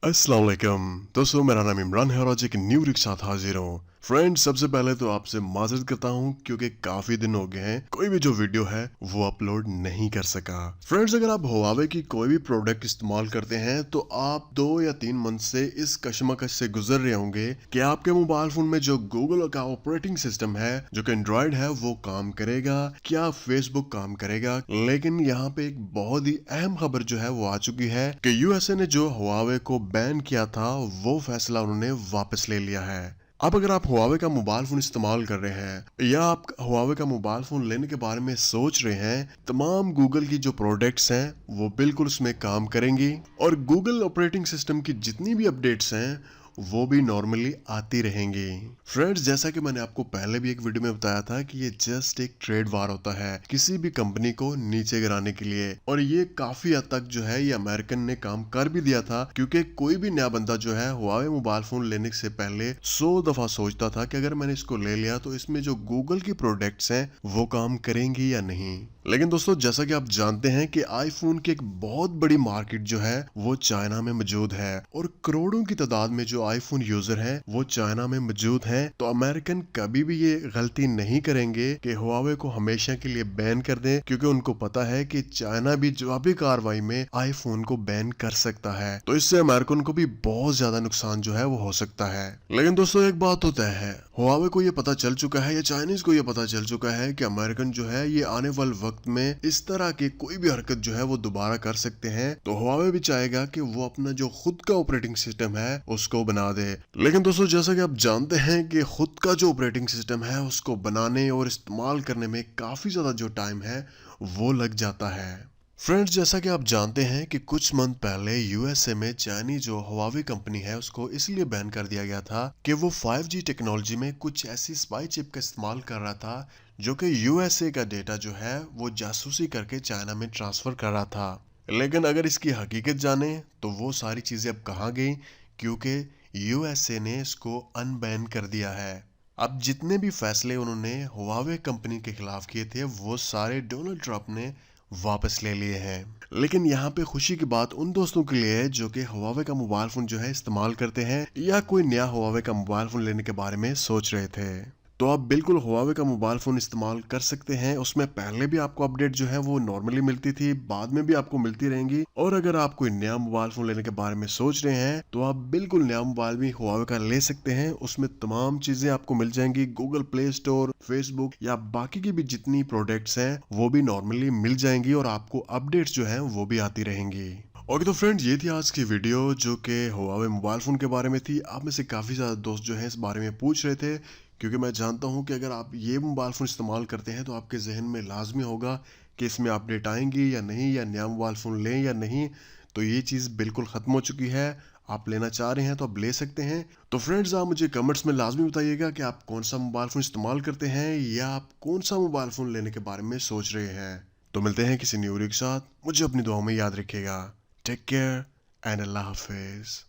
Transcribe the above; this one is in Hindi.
अस्सलाम वालेकुम दोस्तों, मेरा नाम इमरान है और आज एक न्यू रिक साथ हाजिर हूँ। फ्रेंड्स, सबसे पहले तो आपसे माजरत करता हूँ क्योंकि काफी दिन हो गए हैं कोई भी जो वीडियो है वो अपलोड नहीं कर सका। फ्रेंड्स, अगर आप हुआवे की कोई भी प्रोडक्ट इस्तेमाल करते हैं तो आप 2 या 3 मंथ से इस कशमकश से गुजर रहे होंगे कि आपके मोबाइल फोन में जो गूगल का ऑपरेटिंग सिस्टम है, जो कि एंड्रॉइड है, वो काम करेगा, क्या फेसबुक काम करेगा। लेकिन यहाँ पे एक बहुत ही अहम खबर जो है वो आ चुकी है कि यूएसए ने जो हुआवे को बैन किया था वो फैसला उन्होंने वापस ले लिया है। अब अगर आप हुआवे का मोबाइल फोन इस्तेमाल कर रहे हैं या आप हुआवे का मोबाइल फोन लेने के बारे में सोच रहे हैं, तमाम गूगल की जो प्रोडक्ट्स हैं वो बिल्कुल उसमें काम करेंगी और गूगल ऑपरेटिंग सिस्टम की जितनी भी अपडेट्स हैं वो भी नॉर्मली आती रहेंगी। फ्रेंड्स, जैसा कि मैंने आपको पहले भी एक वीडियो में बताया था कि ये जस्ट एक ट्रेड वार होता है किसी भी कंपनी को नीचे गिराने के लिए, और ये काफी हद तक जो है ये अमेरिकन ने काम कर भी दिया था, क्योंकि कोई भी नया बंदा जो है हुआवे मोबाइल फोन लेने से पहले 100 दफा सोचता था कि अगर मैंने इसको ले लिया तो इसमें जो गूगल की प्रोडक्ट्स हैं वो काम करेंगी या नहीं। लेकिन दोस्तों, जैसा कि आप जानते हैं कि आईफोन की एक बहुत बड़ी मार्केट जो है वो चाइना में मौजूद है और करोड़ों की तादाद में जो आईफोन यूजर हैं वो चाइना में मौजूद हैं। तो अमेरिकन कभी भी ये गलती नहीं करेंगे कि हुआवे को हमेशा के लिए बैन कर दें, क्योंकि उनको पता है कि चाइना भी जवाबी कार्रवाई में आईफोन को बैन कर सकता है। तो इससे अमेरिकन को भी बहुत ज्यादा नुकसान जो है वो हो सकता है। लेकिन दोस्तों, एक बात तो तय है, हुआवे को ये पता चल चुका है या चाइनीज को ये पता चल चुका है कि अमेरिकन जो है ये आने वाले वक्त में इस तरह की कोई भी हरकत जो है वो दोबारा कर सकते हैं। तो हुआवे भी चाहेगा कि वो अपना जो खुद का ऑपरेटिंग सिस्टम है उसको बना दे। लेकिन दोस्तों, जैसा कि आप जानते हैं कि खुद का जो ऑपरेटिंग सिस्टम है उसको बनाने और इस्तेमाल करने में काफी ज्यादा जो टाइम है वो लग जाता है। फ्रेंड्स, जैसा कि आप जानते हैं कि कुछ मंथ पहले यूएसए में चाइनीज जो हुआवे कंपनी है उसको इसलिए बैन कर दिया गया था कि वो 5G टेक्नोलॉजी में कुछ ऐसी स्पाई चिप का इस्तेमाल कर रहा था जो कि यूएसए का डेटा जो है वो जासूसी करके चाइना में ट्रांसफर कर रहा था। लेकिन अगर इसकी हकीकत जाने तो वो सारी चीजें अब कहाँ गई, क्योंकि यूएसए ने इसको अनबैन कर दिया है। अब जितने भी फैसले उन्होंने हुआवे कंपनी के खिलाफ किए थे वो सारे डोनाल्ड ट्रंप ने वापस ले लिए हैं। लेकिन यहाँ पे खुशी की बात उन दोस्तों के लिए है जो कि हुआवे का मोबाइल फोन जो है इस्तेमाल करते हैं या कोई नया हुआवे का मोबाइल फोन लेने के बारे में सोच रहे थे। तो आप बिल्कुल हुआवे का मोबाइल फोन इस्तेमाल कर सकते हैं। उसमें पहले भी आपको अपडेट जो है वो नॉर्मली मिलती थी, बाद में भी आपको मिलती रहेंगी। और अगर आप कोई नया मोबाइल फोन लेने के बारे में सोच रहे हैं तो आप बिल्कुल नया मोबाइल भी हुआवे का ले सकते हैं। उसमें तमाम चीजें आपको मिल जाएंगी, गूगल प्ले स्टोर, फेसबुक या बाकी की भी जितनी प्रोडक्ट्स हैं वो भी नॉर्मली मिल जाएंगी और आपको अपडेट्स जो है वो भी आती रहेंगी। ओके, तो फ्रेंड्स, ये थी आज की वीडियो जो कि हुआवे मोबाइल फोन के बारे में थी। आप में से काफी ज्यादा दोस्त जो है इस बारे में पूछ रहे थे, क्योंकि मैं जानता हूं कि अगर आप ये मोबाइल फ़ोन इस्तेमाल करते हैं तो आपके जहन में लाजमी होगा कि इसमें अपडेट आएंगी या नहीं, या नया मोबाइल फ़ोन लें या नहीं। तो ये चीज़ बिल्कुल ख़त्म हो चुकी है। आप लेना चाह रहे हैं तो आप ले सकते हैं। तो फ्रेंड्स, आप मुझे कमेंट्स में लाजमी बताइएगा कि आप कौन सा मोबाइल फ़ोन इस्तेमाल करते हैं या आप कौन सा मोबाइल फ़ोन लेने के बारे में सोच रहे हैं। तो मिलते हैं किसी न्यू वीडियो के साथ। मुझे अपनी दुआओं में याद रखिएगा। टेक केयर एंड अल्लाह हाफिज़।